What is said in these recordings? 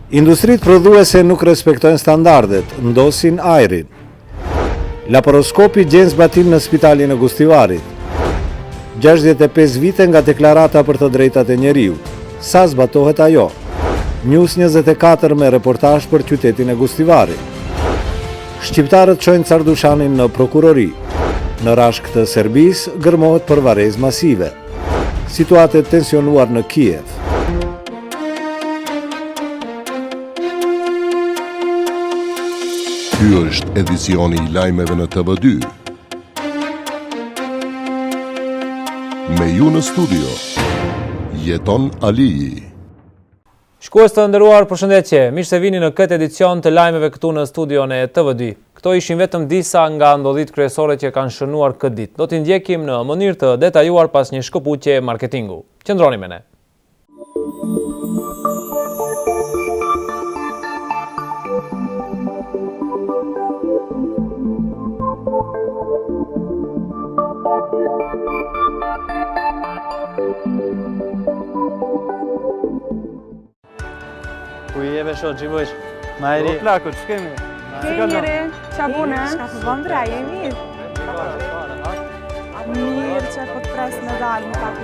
Industritë prodhuese nuk respektojnë standardet, ndosin ajrin. Laparoskopi gjen zbatim në spitalin e Gustivarit. 65 vite nga deklarata për të drejtat e njeriut. Sa zbatohet ajo? News 24 me reportazh për qytetin e Gustivarit. Shqiptarët çojnë Cardushanin në prokurori. Në rashk të Serbisë gërmohet përvarëzë masive. Situatë e tensionuar në Kiev. Ky është edicioni i lajmeve në TV2. Me ju në studio, jeton Aliji. Shikues të nderuar, përshëndetje. Mirë se vini në këtë edicion të lajmeve këtu në studion e TV2. Këto ishin vetëm disa nga ndodhit kryesore që kanë shënuar këtë ditë. Do t'i ndjekim në mënyrë të detajuar pas një shkëputje marketingu. Qëndroni me ne. Ku i jeve shot, gjivojsh? Majri? O plakut, që kemi? Njëri, qa bune? Shka të vëndra, je mirë? Mirë që po të presë në dalë më taku.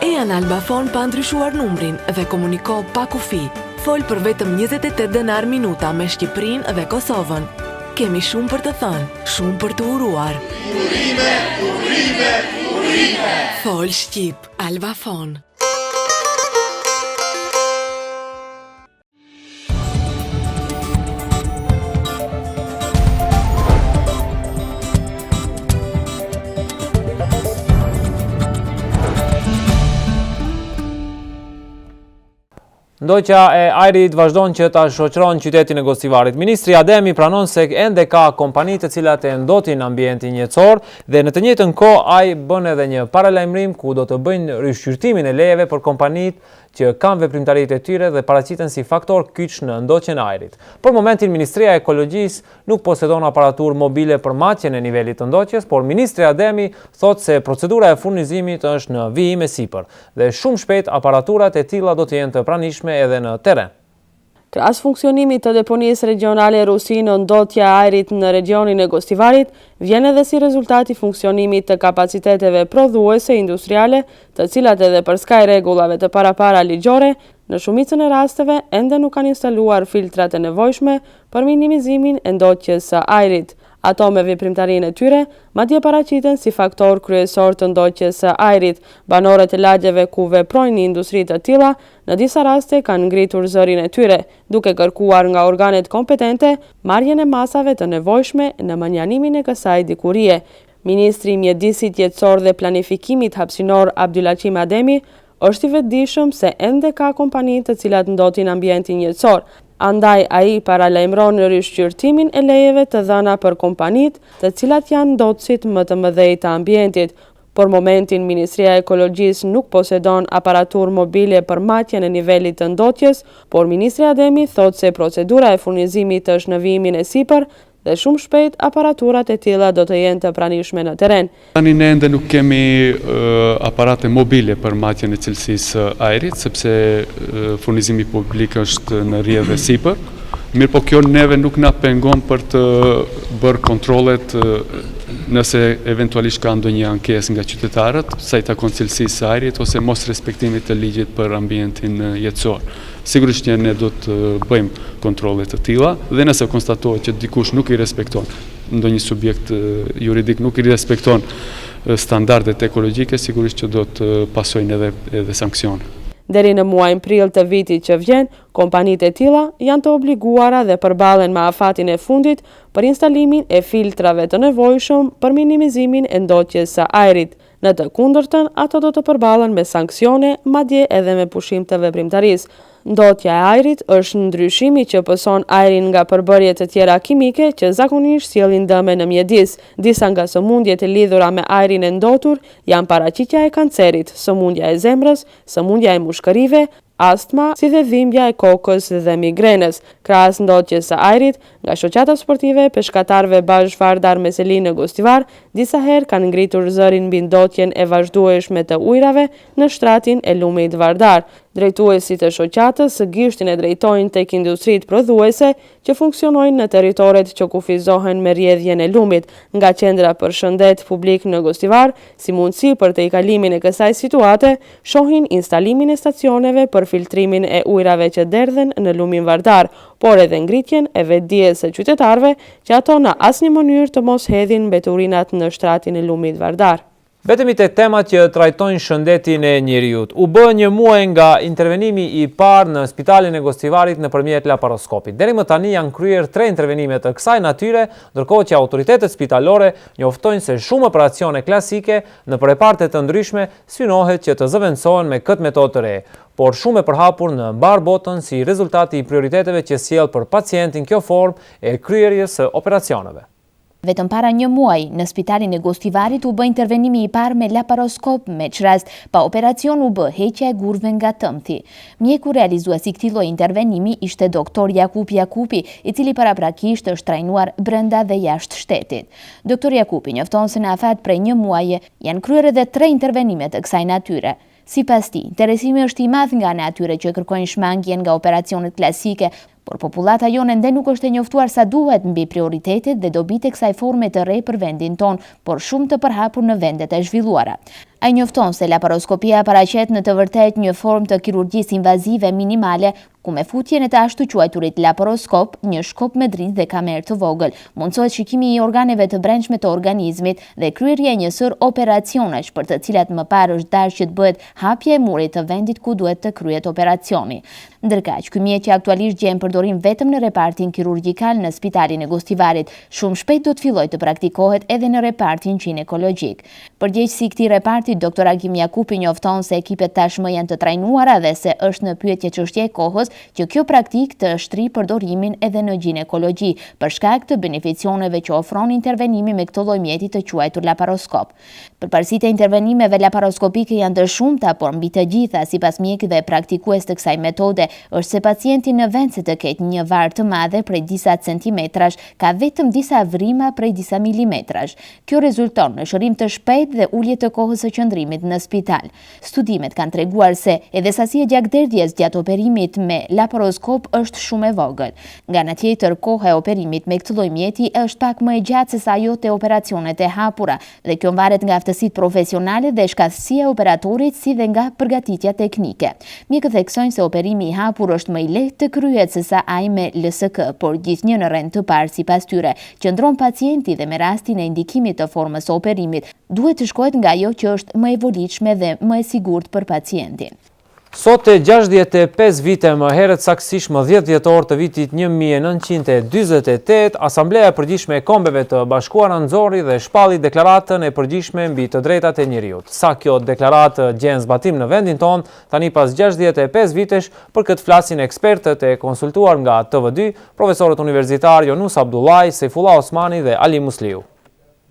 Ean Albafon pa ndryshuar numrin dhe komuniko pa kufi. Fol për vetëm 28 denar minuta me Shqipërinë dhe Kosovën. Kemi shumë për të thënë, shumë për të uruar. Urime, urime, urime! Fol Shqip, Albafon. Ndoqja e ajrit vazhdon që ta shoqëron qytetin e Gostivarit. Ministri Ademi pranon se ende ka kompani të cilat e ndotin ambientin njësor dhe në të njëjtën kohë ai bën edhe një paralajmërim ku do të bëjnë rishqyrtimin e lejeve për kompanitë që kanë veprimtaritë e tyre dhe paraqiten si faktor kyç në ndoqjen e ajrit. Për momentin Ministria e Ekologjisë nuk posedon aparaturë mobile për matjen e nivelit të ndoqjes, por Ministri Ademi thotë se procedura e furnizimit është në vijim e sipër dhe shumë shpejt aparaturat e tilla do të jenë të pranishme edhe në terren. Krahas funksionimit të deponisë regionale Rusi në ndotja e ajrit në regionin e Gostivarit, vjen edhe si rezultati funksionimit të kapaciteteve prodhuese industriale, të cilat edhe për skaj rregullave të parapara ligjore, në shumicën e rasteve ende nuk kanë instaluar filtrat e nevojshme për minimizimin e ndoqjes së ajrit. Ato me veprimtarinë e tyre, madje paraqiten si faktor kryesor të ndoqjes së ajrit. Banorët e lagjeve ku veprojnë industri të tilla, në disa raste kanë ngritur zërin e tyre, duke kërkuar nga organet kompetente marrjen e masave të nevojshme në menjanimin e kësaj dikurie. Ministri i Mjedisit Jetësor dhe Planifikimit Hapësinor Abdulaqim Ademi është i vetëdijshëm se ende ka kompani të cilat ndotin ambientin jetësor. Andaj ai paralajmëron rishqyrtimin e lejeve të dhëna për kompanitë të cilat janë ndotësit më të mëdhej të ambientit. Por momentin Ministria e Ekologjisë nuk posedon aparaturë mobile për matjen e nivelit të ndotjes, por Ministri Ademi thotë se procedura e furnizimit është në vijimin e sipër dhe shumë shpejt aparaturat e tilla do të jenë të pranishme në terren. Tani ne ende nuk kemi aparate mobile për matjen e cilësisë së ajrit, sepse furnizimi publik është në rrjedhë sipër. Mirë po kjo neve nuk na pengon për të bërë kontrollet nëse eventualisht ka ndonjë ankesë nga qytetarët sa i takon cilësisë së ajrit ose mos respektimit të ligjit për ambientin jetësor. Sigurisht që ne do të bëjmë kontrolle të tilla dhe nëse konstatohet që dikush nuk i respekton, ndonjë subjekt juridik nuk i respekton standardet ekologjike, sigurisht që do të pasojnë edhe sanksione. Deri në muajin prill të vitit që vjen, kompanitë e tilla janë të obliguara dhe përballen me afatin e fundit për instalimin e filtrave të nevojshëm për minimizimin e ndoqjes së ajrit. Në të kundërtën, ato do të përballen me sanksione, madje edhe me pushim të veprimtarisë. Ndotja e ajrit është ndryshimi që pëson ajrin nga përbërjet të tjera kimike që zakonisht sjellin dëme në mjedis. Disa nga sëmundjet e lidhura me ajrin e ndotur janë paraqitja e kancerit, sëmundja e zemrës, sëmundja e mushkërive, astma, si dhe dhimbja e kokës dhe migrenës. Krahas ndotjes së ajrit, nga shoqata sportive e peshkatarëve Bashkë Vardar Meseli në Gostivar, disa herë kanë ngritur zërin mbi ndotjen e vazhdueshme të ujrave në shtratin e lumit Vardar. Drejtuesit e shoqatës gishtin e drejtojnë tek industritë prodhuese që funksionojnë në territoret që kufizohen me rrjedhjen e lumit, nga qendra për shëndet publik në Gostivar, si mundësi për të kalimin e kësaj situate, shohin instalimin e stacioneve për filtrimin e ujrave që derdhen në lumin Vardar, por edhe ngritjen e vetdijes së qytetarëve që ato në asnjë mënyrë të mos hedhin mbeturinat në shtratin e lumit Vardar. Vetëm tek temat që trajtojnë shëndetin e njeriut. U bë një muaj nga intervenimi i parë në spitalin e Gostivarit nëpërmjet laparoskopit. Deri më tani janë kryer 3 intervenime të kësaj natyre, ndërkohë që autoritetet spitalore njoftojnë se shumë operacione klasike në preparte të ndryshme synohet që të zëvendësohen me këtë metodë të re, por shumë e përhapur në mbar botën si rezultati i prioriteteve që sjell për pacientin kjo formë e kryerjes së operacioneve. Vetëm para një muaj, në spitalin e Gostivarit u bë intervenimi i parë me laparoskop, me çrast pa operacion u bë heqja e gurve nga tëmthi. Mjeku realizues i këtij lloji intervenimi ishte doktor Jakupi Jakupi, i cili paraprakisht është trajnuar brenda dhe jashtë shtetit. Doktor Jakupi njofton se në afat prej një muaje janë kryer edhe 3 intervenime të kësaj natyre. Sipas tij, interesimi është i madh nga ana atyre që kërkojnë shmangjen nga operacionet klasike, por popullata jone ende nuk është e njoftuar sa duhet mbi prioritetet dhe dobitë e kësaj forme të re për vendin ton, por shumë të përhapur në vendet e zhvilluara. Ai njofton se laparoskopia paraqet në të vërtetë një formë të kirurgjisë invazive minimale, ku me futjen e të ashtu quajturit laparoskop, një shkop me dritë dhe kamerë të vogël, mundsohet shikimi i organeve të brendshme të organizmit dhe kryerja e një sër operacionesh për të cilat më parë është dashur që të bëhet hapja e murit të vendit ku duhet të kryhet operacioni. Ndërkaq, ky mjet që aktualisht gjen përdorim vetëm në repartin kirurgjikal në spitalin e Gostivarit, shumë shpejt do të fillojë të praktikohet edhe në repartin ginekologjik. Përgjegjësi i këtij reparti, doktor Agim Jakupi njofton se ekipet tashmë janë të trajnuara dhe se është në pyetje çështje e kohës që kjo praktikë të shtrijë përdorimin edhe në ginekologji, për shkak të beneficioneve që ofron intervenimi me këtë lloj mjeti të quajtur laparoskop. Përparësitë e intervenimeve laparoskopike janë të shumta, por mbi të gjitha, sipas mjekëve praktikues të kësaj metode, është se pacienti në vend se të ketë një varë të madhe prej disa centimetrash, ka vetëm disa vrima prej disa milimetrash. Kjo rezulton në shërim të shpejtë dhe ulje të kohës së qëndrimit në spital. Studimet kanë treguar se edhe sasia e gjakderdhjes gjatë operimit me laparoskop është shumë e vogël. Nga ana tjetër, koha e operimit me këtë lloj mjeti është pak më e gjatë se sa ajo te operacionet e hapura, dhe kjo varet nga aftësitë profesionale dhe shkatësia e operatorit si dhe nga përgatitja teknike. Mjekët theksojnë se operimi i hapur është më i lehtë të kryhet se sa ai me LSK, por gjithnjë në rend të parë sipas tyre, qëndron pacienti dhe me rastin e indikimit të formës së operimit, duhet të shkohet nga ajo që është më e volitshme dhe më e sigurt për pacientin. Sot e 65 vite më herët, saktësisht më 10 dhjetor të vitit 1948, Asambleja e Përgjithshme e Kombeve të Bashkuara nxorri dhe shpalli deklaratën e përgjithshme mbi të drejtat e njeriut. Sa kjo deklaratë gjen zbatim në vendin ton, tani pas 65 vitesh, për këtë flasin ekspertët e konsultuar nga TV2, profesorët universitar Jonus Abdullaj, Sejfullah Osmani dhe Ali Musliu.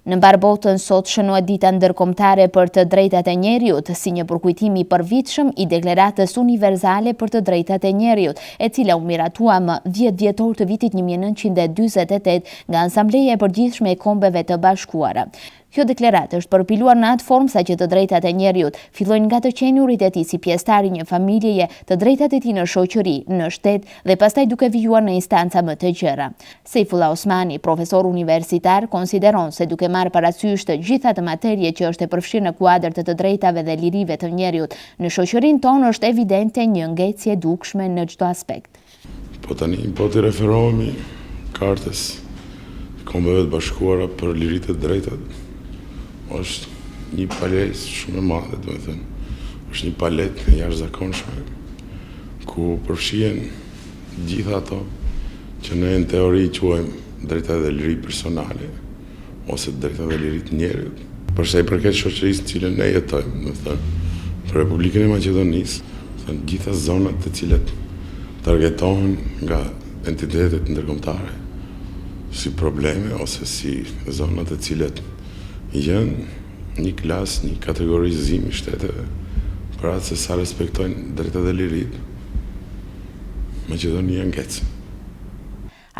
Në mbar botën sot shënohet dita ndërkombëtare për të drejtat e njeriut, si një përkujtim i përvitshëm i Deklaratës Univerzale për të drejtat e njeriut, e cila u miratua më 10 dhjetor të vitit 1948 nga Asambleja e Përgjithshme e Kombeve të Bashkuara. Kjo deklaratë është përpiluar në atë formë sa që të drejtat e njeriut fillojnë nga të qenurit e tij si pjesëtar i një familjeje, të drejtat e tij në shoqëri, në shtet dhe pastaj duke vijuar në instanca më të gjëra. Sejfullah Osmani, profesor universitar, konsideron se duke marrë parasysh të gjitha të materje që është e përfshirë në kuadër të drejtave dhe lirive të njeriut, në shoqërinë tonë është evidente një ngecje dukshme në çdo aspekt. Po tani po të referohemi kartës Kombeve të Bashkuara për liritë e drejtat, është një palesë shumë e madhe, do të thënë. Është një palet e jashtëzakonshme ku përfshihen gjitha ato që ne në teori quajmë drejtat dhe liri personale ose drejtat dhe lirit njerëzit. Për sa i përket shoqërisë në cilën ne jetojmë, do të thënë, për Republikën e Maqedonisë, do të thënë, gjitha zonat të cilat targetohen nga entitetet ndërkombëtare si probleme ose si zonat të cilat janë një klasë, një kategorizim i shteteve për atë se sa respektojnë drejtat dhe lirit, Maqedonia ngecë.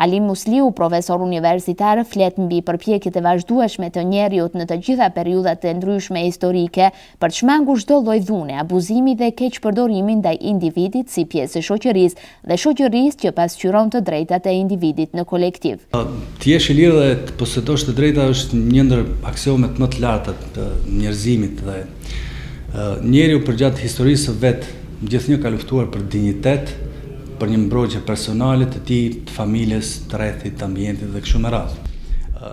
Ali Musliu, profesor universitar, flet mbi përpjekjet e vazhdueshme të njerëzit në të gjitha periudhat e ndryshme historike për të shmangur çdo lloj dhune, abuzimi dhe keqpërdorimi ndaj individit si pjesë e shoqërisë dhe shoqërisë që pasqyron të drejtat e individit në kolektiv. Të jesh i lirë dhe të posedosh të drejta është një ndër aksiomet më të larta të njerëzimit dhe njeriu përgjatë historisë së vet gjithnjë ka luftuar për dinjitet, për një mbrojtje personale të tij, të familjes, të rrethit, të ambientit dhe kështu me radhë.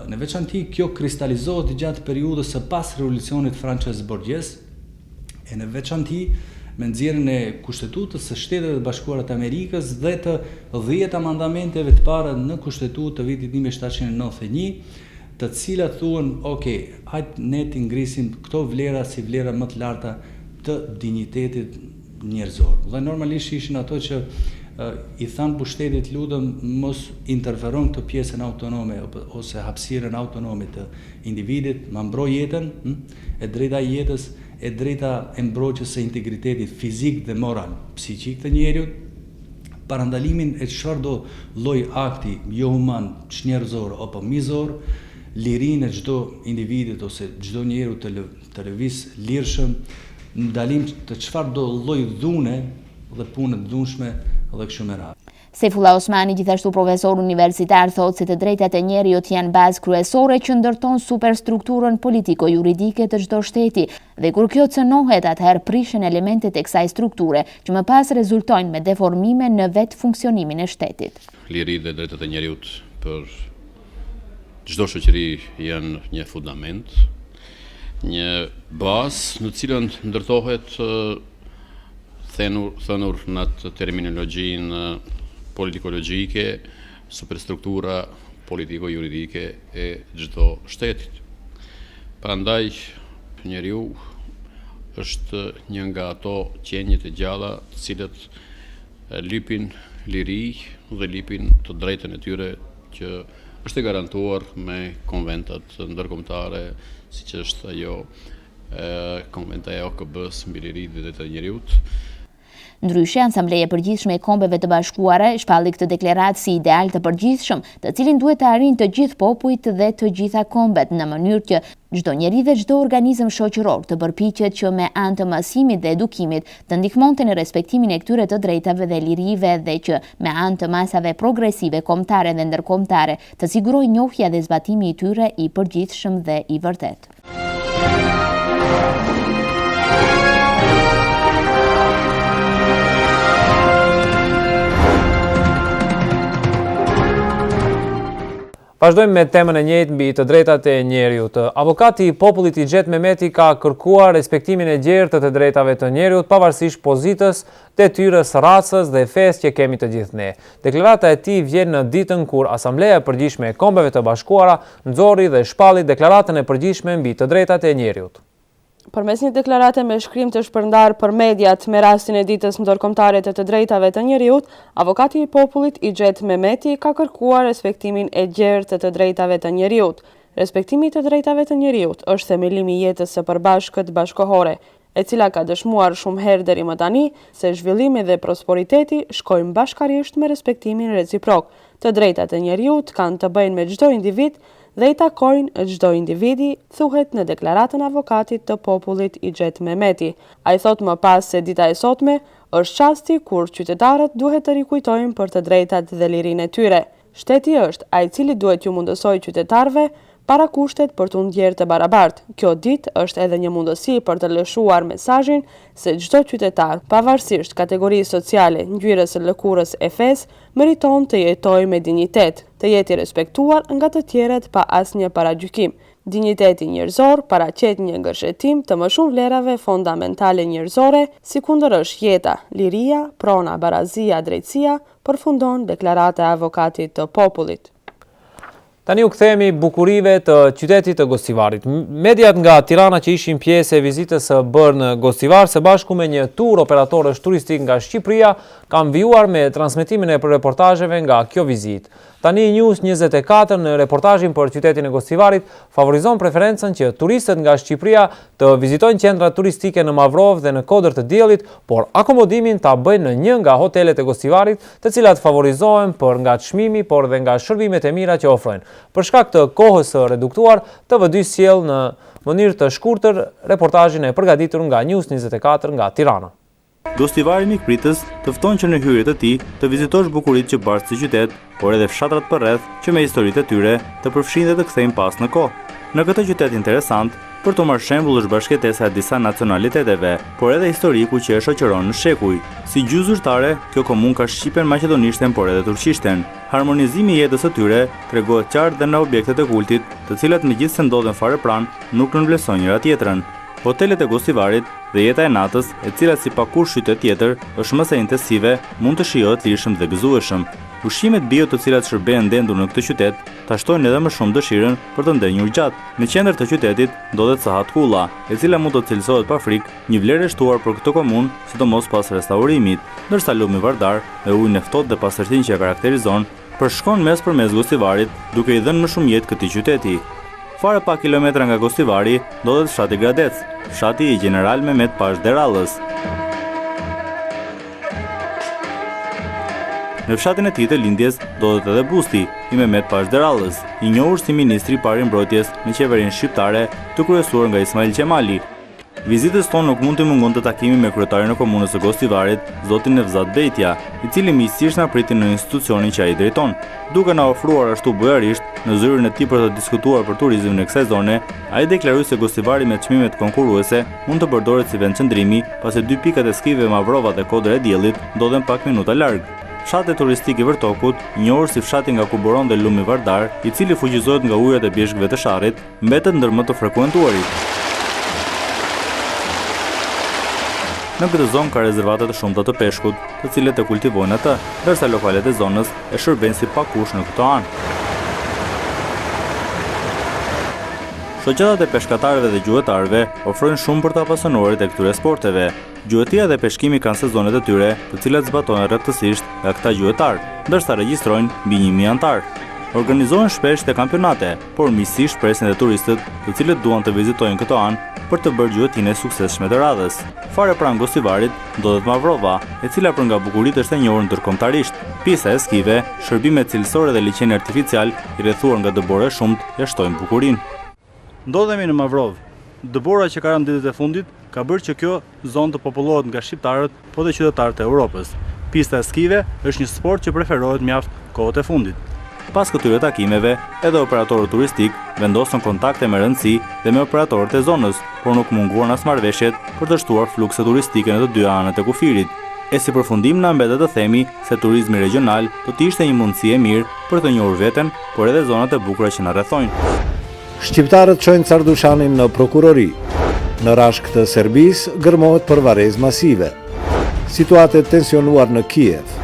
Në veçanti kjo kristalizohet gjatë periudhës së pas revolucionit francez borgjes, e në veçanti me nxjerrjen e Kushtetutës së Shtetit të Bashkuara të Amerikës dhe të 10 mandamenteve të para në Kushtetutë të vitit 1791, të cilat thuan, hajt ne të ngrisim këto vlera si vlera më të larta të dinjitetit njerëzor. Dhe normalisht ishin ato që i thanë pushtetit lutem mos interferon këtë pjesën autonome ose hapësirën autonome të individit, ma mbroj jetën, e drejta e jetës, e drejta e mbrojtjes së integritetit fizik dhe moral, psiqik të njerëzit, parandalimin e çfarëdo lloj akti jo human, çnjerëzor apo mizor, lirinë e çdo individit ose çdo njeriu të lëviz lirshëm, ndalim të çfarëdo lloj dhune dhe punë të dhunshme dhe kështu me radhë. Sefullah Osmani, gjithashtu profesor universitar, thotë se të drejtat e njerëzit janë bazë kryesore që ndërton superstrukturën politiko-juridike të çdo shteti, dhe kur kjo cënohet, atëherë prishen elementet e kësaj strukture, që më pas rezultojnë me deformime në vetë funksionimin e shtetit. Liri dhe drejtat e njerëzit për çdo shoqëri janë një fundament, një bazë në cilën ndërtohet thënur në atë terminologjinë politikologjike, superstruktura politiko-juridike e çdo shtetit. Prandaj njeriu është një nga ato qenjet e gjalla të cilët lypin liri dhe lypin të drejtën e tyre që është e garantuar me konventat ndërkombëtare, siç është ajo konventa e OKB-s mbi liritë dhe drejtat e njerëzit. Ndryshe, Asambleja e Përgjithshme e Kombeve të Bashkuara shpalli këtë deklaratë si ideal të përgjithshëm, të cilin duhet të arrijë të gjithë popujt dhe të gjitha kombet, në mënyrë që çdo njeri dhe çdo organizëm shoqëror të përpiqet që me anë të mësimit dhe edukimit të ndihmonte në respektimin e këtyre të drejtave dhe lirive dhe që me anë të masave progresive kombëtare dhe ndërkombëtare të sigurojë njohja dhe zbatimi i tyre i përgjithshëm dhe i vërtet. Vazhdojmë me temën e njëjtë mbi të drejtat e njerëzit. Avokati i popullit Ixhet Mehmeti ka kërkuar respektimin e gjerë të drejtave të njerëzit pavarësisht pozitës, detyrës, racës dhe fesë që kemi të gjithë ne. Deklarata e tij vjen në ditën kur Asambleja e Përgjithshme e Kombeve të Bashkuara nxorri dhe shpalli deklaratën e përgjithshme mbi të drejtat e njerëzit. Përmes një deklarate me shkrim të shpërndar për mediat me rastin e ditës ndërkombëtare të drejtave të njerëzit, avokati i popullit Ixhet Mehmeti ka kërkuar respektimin e gjerë të drejtave të njerëzit. Respektimi të drejtave të njerëzit është themelimi i jetës së përbashkët bashkëkohore, e cila ka dëshmuar shumë herë deri më tani se zhvillimi dhe prosperiteti shkojnë bashkarisht me respektimin reciprok. Të drejtat e njerëzit kanë të bëjnë me çdo individ dhe i takojnë çdo individi, thuhet në deklaratën e avokatit të popullit Ixhet Mehmeti. Ai thot më pas se dita e sotme është çasti kur qytetarët duhet të rikujtojnë për të drejtat dhe lirinë e tyre. Shteti është ai i cili duhet ju mundësoj qytetarëve para kushtet për të ndjerë të barabartë. Kjo ditë është edhe një mundësi për të lëshuar mesazhin se çdo qytetar, pavarësisht kategorisë sociale, ngjyrës së lëkurës e fesë, meriton të jetojë me dinjitet, të jetë i respektuar nga të tjerët pa asnjë paragjykim. Dinjiteti njerëzor paraqet një ngërshetim të më shumë vlerave fondamentale njerëzore, sikundër jeta, liria, prona, barazia, drejtësia, përfundon deklarata e avokatit të popullit. Tani u kthehemi bukurive të qytetit të Gostivarit. Mediat nga Tirana që ishin pjesë e vizitës së bërë në Gostivar së bashku me një tur operatorësh turistik nga Shqipëria kanë vijuar me transmetimin e reportazheve nga kjo vizitë. Tani News 24 në reportazhin për qytetin e Gostivarit favorizon preferencën që turistët nga Shqipëria të vizitojnë qendra turistike në Mavrov dhe në Kodër të Diellit, por akomodimin ta bëjnë në një nga hotelet e Gostivarit, të cilat favorizohen për nga çmimi, por dhe nga shërbimet e mira që ofrojnë. Për shkak të kohës së reduktuar, TV2 sjell në mënyrë të shkurtër reportazhin e përgatitur nga News 24 nga Tirana. Gostivari mikpritës të fton që në hyrjet e tij të vizitosh bukuritë që bashkë si qytet, por edhe fshatrat përreth që me historitë e tyre të përfshin dhe të kthejnë pas në kohë. Në këtë qytet interesant, për të marrë shembull është bashkëtesa e disa nacionaliteteve, por edhe historiku që e shoqëron në shekuj. Si gjuhë zyrtare, kjo komunë ka shqipen, maqedonishten, por edhe turqishten. Harmonizimi i jetës së tyre tregohet qartë dhe në objektet e kultit, të cilat megjithse ndodhen fare pranë, nuk nënvlerësojnë njëra tjetrën. Hotelet e Gostivarit dhe jeta e natës, e cila si pakur qytet tjetër është më së intensive, mund të shijohet lirshëm dhe gëzueshëm. Ushqimet bio të cilat shërben ndendur në këtë qytet tashtojnë edhe më shumë dëshirën për të ndenjur gjatë. Në qendër të qytetit ndodhet Sahat Kulla, e cila mund të cilësohet pa frikë një vlerë e shtuar për këtë komunë, sidomos pas restaurimit, ndërsa lumi vardar me ujin e ftohtë dhe pastërtinë që e karakterizon përshkon mes përmes Gostivarit, duke i dhënë më shumë jetë këtij qyteti. Fare pak kilometra nga Gostivari ndodhet fshati Gradec, fshati i General Mehmet Pash Derallës. Në fshatin e tij të lindjes ndodhet edhe busti i Mehmet Pash Derallës, i njohur si ministri i parë i mbrojtjes në qeverinë shqiptare, të kryesuar nga Ismail Qemali. Vizitës tonë nuk mund të mungon të takimi me kryetarin e komunës së Gostivarit, zotin Nevzat Bejtja, i cili miqësisht na priti në institucionin që ai drejton. Duke na ofruar ashtu bujarisht në zyrën e tij për të diskutuar për turizmin e kësaj zone, ai deklaroi se Gostivari me çmimet konkurruese mund të përdoret si vend qëndrimi, pasi dy pikat e skive Mavrova dhe Kodra e Diellit ndodhen pak minuta larg. Fshati turistik i Vërtokut, i njohur si fshati nga ku buron dhe lumi vardar, i cili fuqizohet nga ujërat e bjeshkëve të sharrit, mbetet ndër më të frekuentuarit. Në këtë zonë ka rezervate të shumta të peshkut, të cilët e kultivojnë atë, ndërsa lokalet e zonës e shërbejnë si pakush në këtë anë. Shoqatat e peshkatarëve dhe gjuetarëve ofrojnë shumë për të apasionuarit e këtyre sporteve. Gjuetia dhe peshkimi kanë sezonet e tyre, të cilat zbatohen rrethësisht nga këta gjuetarë, ndërsa regjistrojnë mbi 1000 antar. Organizohen shpesh te kampionate, por miqësisht presin edhe turistët, të cilët duan të vizitojnë këtë anë për të bërë gjuetinë e suksesshme të radhës. Fare pranë Gostivarit ndodhet Mavrova, e cila për nga bukuritë është e njohur ndërkombëtarisht. Pjesa e skive, shërbime cilësore dhe liçeni artificial i rrethuar nga dëbore shumt jashtojnë bukurinë. Ndodhemi në Mavrov. Dëbora që ka rënë ditët e fundit ka bërë që kjo zonë të popullohet nga shqiptarët, po dhe qytetarët e Europës. Pista e skive është një sport që preferohet mjaft kohët e fundit. Pas këtyre takimeve, edhe operatorët turistik vendosën kontakte me rëndësi dhe me operatorët e zonës, por nuk munguan as marrëveshjet për të shtuar flukse turistike në të dy anët e kufirit. E si përfundim na mbetet të themi se turizmi regional do të ishte një mundësi e mirë për të njohur veten, por edhe zonat e bukura që na rrethojnë. Shqiptarët çojnë Cardushanin në prokurori. Në rashk të Serbisë gërmohet përvarëzë masive. Situatë e tensionuar në Kiev.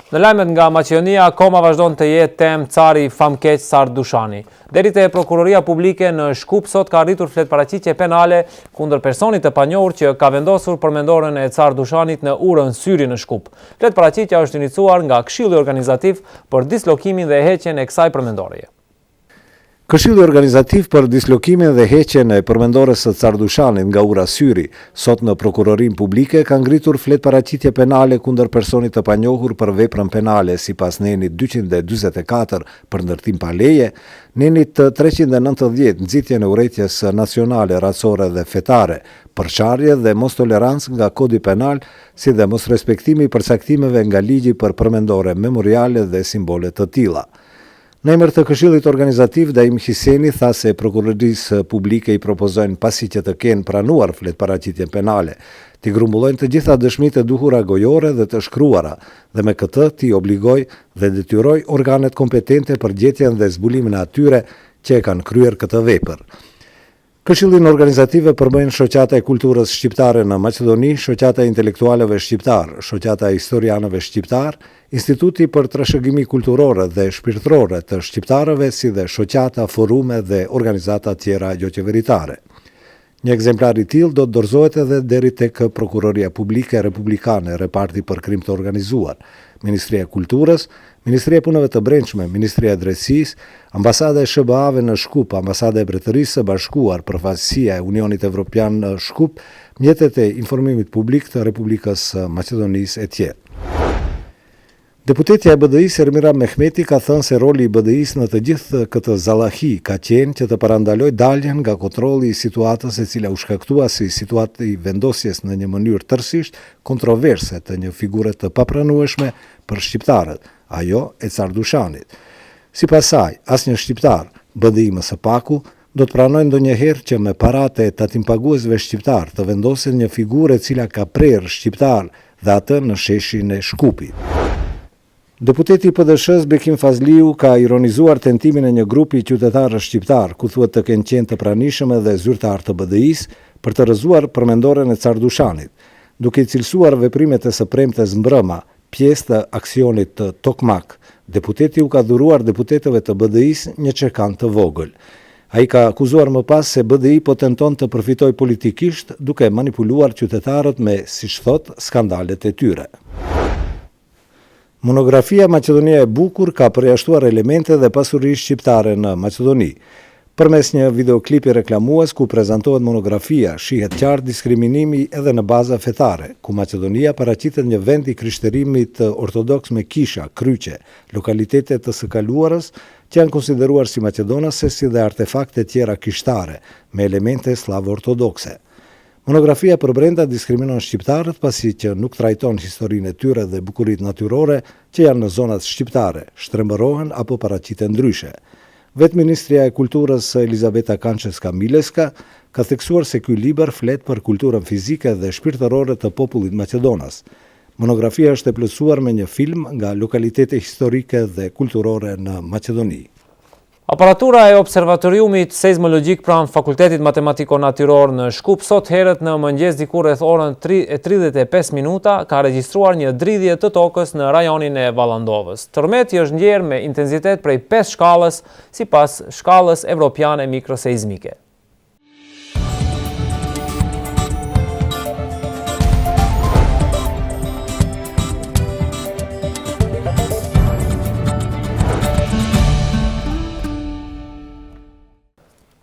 Në lajmet nga Maqedonia, akoma vazhdon të jetë temë cari famkeq Cardushani. Deri te prokuroria publike në Shkup sot ka arritur fletparaqitje penale kundër personit të panjohur që ka vendosur përmendorën e Cardushanit në urën Syri në Shkup. Fletparaqitja është iniciuar nga Këshilli Organizativ për dislokimin dhe heqjen e kësaj përmendoreje. Këshilli Organizativ për dislokimin dhe heqjen e përmendores së Cardushanit nga ura Syri, sot në prokurorinë publike ka ngritur fletparaqitje penale kundër personit të panjohur për veprën penale sipas nenit 244 për ndërtim pa leje, nenit 390 nxitjen e urrëties nacionale, racore dhe fetare, përçarje dhe mos tolerancë nga kodi penal, si dhe mos respektimi i përcaktimeve nga ligji për përmendore memoriale dhe simbole të tilla. Në emër të Këshillit Organizativ, Daim Hiseni tha se prokurorisë publike i propozojnë pasi që të kenë pranuar fletparaqitjen penale, t'i grumbullojnë të gjitha dëshmitë e duhura gojore dhe të shkruara, dhe me këtë t'i obligoj dhe detyroj organet kompetente për gjetjen dhe zbulimin e atyre që e kanë kryer këtë vepër. Këshillin organizative përbëjnë Shoqata e Kulturës Shqiptare në Maqedoni, Shoqata e Intelektualëve Shqiptar, Shoqata e Historianëve Shqiptar, Instituti për Trashëgimi Kulturore dhe Shpirtërore të Shqiptarëve, si dhe shoqata, forume dhe organizata tjera joqeveritare. Një ekzemplar i tillë do të dorëzohet edhe deri tek Prokuroria Publike Republikane, reparti për krim të organizuar, Ministria e Kulturës, Ministria e Punëve të Brendshme, Ministria e Drejtësisë, Ambasada e SBA-ve në Shkup, Ambasada e Mbretërisë së Bashkuar, Përfaqësia e Unionit Evropian në Shkup, mjetet e informimit publik të Republikës së Maqedonisë e tjerë. Deputetja e BDI-s Ermira Mehmeti ka thënë se roli i BDI-s në të gjithë këtë zallahi ka qenë që të parandalojë daljen nga kontrolli i situatës e cila u shkaktua si situatë i vendosjes në një mënyrë tërësisht kontroverse të një figure të papranueshme për shqiptarët, ajo e Cardushanit. Sipas saj, asnjë shqiptar, BDI më së paku, do të pranojë ndonjëherë që me paratë e tatimpaguesve shqiptar të vendosen një figurë e cila ka prerë shqiptar dhe atë në sheshin e Shkupit. Deputeti i PDSH-s Bekim Fazliu ka ironizuar tentimin e një grupi qytetarësh shqiptar, ku thuhet të kenë qenë të pranishëm edhe zyrtar të BDI-s, për të rrëzuar përmendoren e Cardushanit, duke i cilësuar veprimet e së premtes mbrëma, pjesë të aksionit të Tokmak. Deputeti u ka dhuruar deputetëve të BDI-s një çekan të vogël. Ai ka akuzuar më pas se BDI po tenton të përfitojë politikisht duke manipuluar qytetarët me, siç thot, skandalet e tyre. Monografia Maqedonia e Bukur ka përjashtuar elemente dhe pasuri shqiptare në Maqedoni. Përmes një videoklipi reklamues ku prezantohet monografia, shihet qartë diskriminimi edhe në baza fetare, ku Maqedonia paraqitet një vend i krishterimit ortodoks me kisha, kryqe, lokalitete të së kaluarës që janë konsideruar si maqedonase si dhe artefakte tjera kishtare, me elemente slavo-ortodokse. Monografia për brenda diskriminon shqiptarët pasi që nuk trajton historinë e tyre dhe bukuritë natyrore që janë në zonat shqiptare, shtrembërohen apo paraqiten ndryshe. Vetë Ministria e Kulturës Elizabeta Kançeska Mileska ka theksuar se ky libër flet për kulturën fizike dhe shpirtërore të popullit maqedonas. Monografia është e plotësuar me një film nga lokalitete historike dhe kulturore në Maqedoni. Aparatura e observatoriumit seizmologjik pranë Fakultetit Matematiko-Natyror në Shkup sot herët në mëngjes diku rreth orën 3:35 minuta ka regjistruar një dridhje të tokës në rajonin e Vallandovës. Tërmeti është ndjerë me intensitet prej 5 shkallës sipas shkallës evropiane mikroseizmike.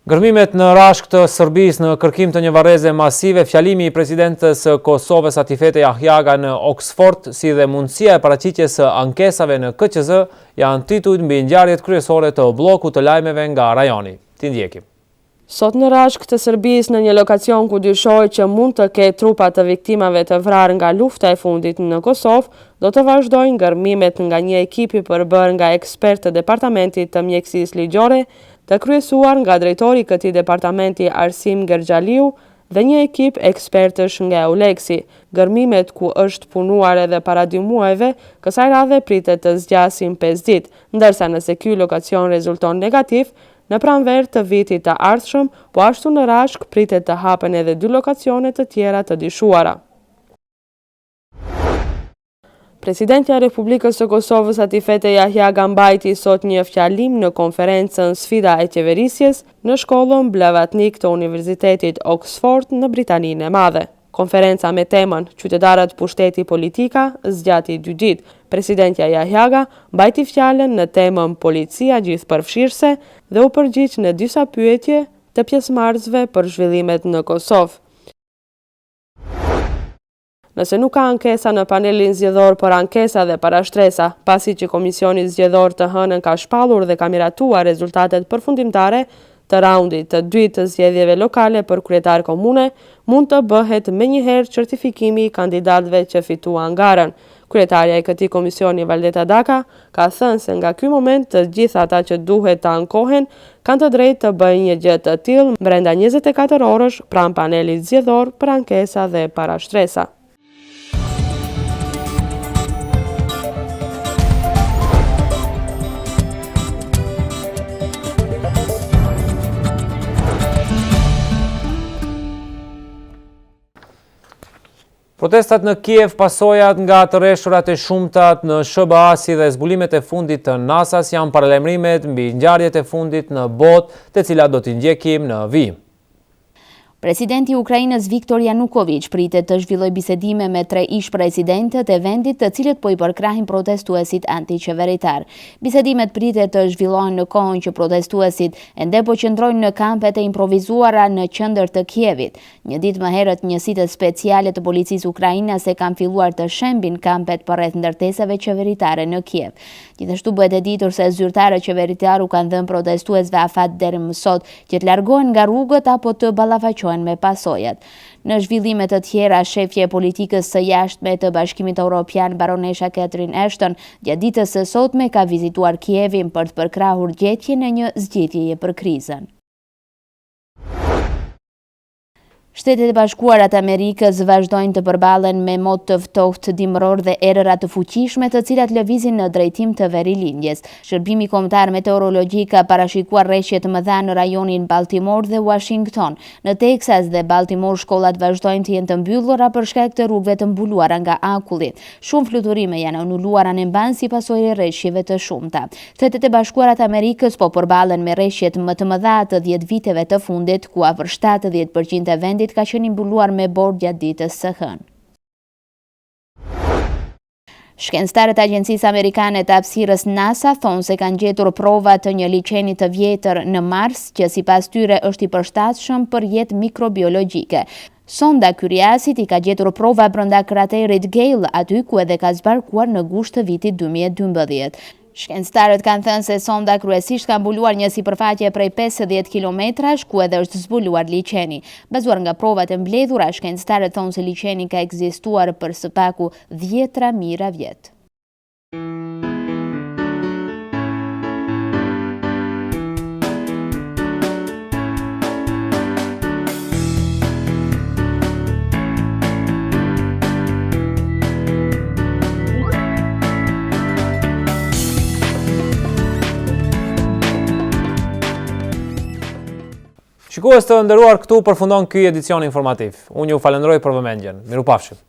Gërmimet në rashk të Serbisë në kërkim të një varreze masive, fjalimi i presidentës së Kosovës Atifete Jahjaga në Oxford, si dhe mundësia e paraqitjes së ankesave në KQZ janë titull mbi ngjarjet kryesore të bllokut të lajmeve nga rajoni. Ti ndjekim. Sot në rashk të Serbisë në një lokacion ku dyshohet që mund të ketë trupa të viktimave të vrarë nga lufta e fundit në Kosovë, do të vazhdojnë gërmimet nga një ekipi përbërë nga ekspertë të Departamentit të Mjekësisë Ligjore, të kryesuar nga drejtori i këtij departamenti Arsim Gergjaliu dhe një ekip ekspertësh nga Euleksi. Gërmimet ku është punuar edhe para 2 muajve, kësaj radhe pritet të zgjasin 5 ditë, ndërsa nëse ky lokacion rezulton negativ, në pranverë të vitit të ardhshëm, po ashtu në rashk pritet të hapen edhe 2 lokacione të tjera të dishuara. Presidentja e Republikës së Kosovës Atifete Jahjaga mbajti sot një fjalim në konferencën Sfida e qeverisjes në shkollën Blavatnik të Universitetit Oxford në Britaninë e Madhe. Konferenca me temën Qytetarët pushteti politika zgjati 2 ditë. Presidentja Jahjaga mbajti fjalën në temën Policia gjithëpërfshirëse dhe u përgjigj në disa pyetje të pjesëmarrësve për zhvillimet në Kosovë. Nëse nuk ka ankesa në panelin zgjedhor për ankesa dhe parashtresa, pasi që Komisioni Zgjedhor të hënën ka shpallur dhe ka miratuar rezultatet përfundimtare të raundit të dytë të zgjedhjeve lokale për kryetar komune, mund të bëhet menjëherë certifikimi i kandidatëve që fituan garën. Kryetarja e këtij komisioni Valdeta Daka ka thënë se nga ky moment të gjithë ata që duhet të ankohen kanë të drejtë të bëjnë një gjë të tillë brenda 24 orësh pranë panelit zgjedhor për ankesa dhe parashtresa. Protestat në Kiev, pasojat nga të rreshurat e shumtat në SBA si dhe zbulimet e fundit të NASA-s janë paralajmërimet mbi ngjarjet e fundit në botë, të cilat do t'i ndjekim në vijim. Presidenti i Ukrainës Viktor Yanukovych pritet të zhvilloj bisedime me 3 ish-presidentët e vendit të cilët po i përkrahin protestuesit antiqeveritar. Bisedimet pritet të zhvillohen në kohën që protestuesit ende po qëndrojnë në kampet e improvizuara në qendër të Kievit. Një ditë më herët, njësitë speciale të policisë ukrainase kanë filluar të shembin kampet përreth ndërtesave qeveritare në Kiev. Gjithashtu bëhet e ditur se zyrtarët qeveritar u kanë dhënë protestuesve afat deri më sot që të largohen nga rrugët apo të ballafaqohen me pasojat. Në zhvillime të tjera, shefja e politikës së jashtme të Bashkimit Evropian, baronesha Catherine Ashton, gjatë ditës së sotme ka vizituar Kievin për të përkrahur gjetjen e një zgjedhjeje për krizën. Shtetet e Bashkuara të Amerikës vazhdojnë të përballen me mot të ftohtë dimror dhe erëra të fuqishme të cilat lëvizin në drejtim të verilindjes. Shërbimi Kombëtar Meteorologjik ka parashikuar rreshje të mëdha në rajonin Baltimore dhe Washington. Në Texas dhe Baltimore shkollat vazhdojnë të jenë të mbyllura për shkak të rrugëve të mbuluara nga akulli. Shumë fluturime janë anuluara në mban si pasojë e rreshjeve të shumta. Shtetet e Bashkuara të Amerikës po përballen me rreshjet më të mëdha të 10 viteve të fundit, ku afër 70% e vendit ka qenë mbuluar me borë gjatë ditës së hënë. Shkencëtarët e Agjencisë Amerikane të Hapësirës NASA thonë se kanë gjetur prova të një liçeni të vjetër në Mars, që sipas tyre është i përshtatshëm për jetë mikrobiologjike. Sonda Curiosity ka gjetur prova brenda kraterit Gale, aty ku edhe ka zbarkuar në gusht të vitit 2012. Shkencëtarët kanë thënë se sonda kryesisht ka mbuluar një sipërfaqe prej 50 kilometrash, ku edhe është zbuluar liçeni. Bazuar nga provat e mbledhura, shkencëtarët thonë se liçeni ka ekzistuar për së paku 10.000 vjet. Shikues të nderuar, këtu përfundon ky edicion informativ. Unë ju falenderoj për vëmendjen. Mirupafshim.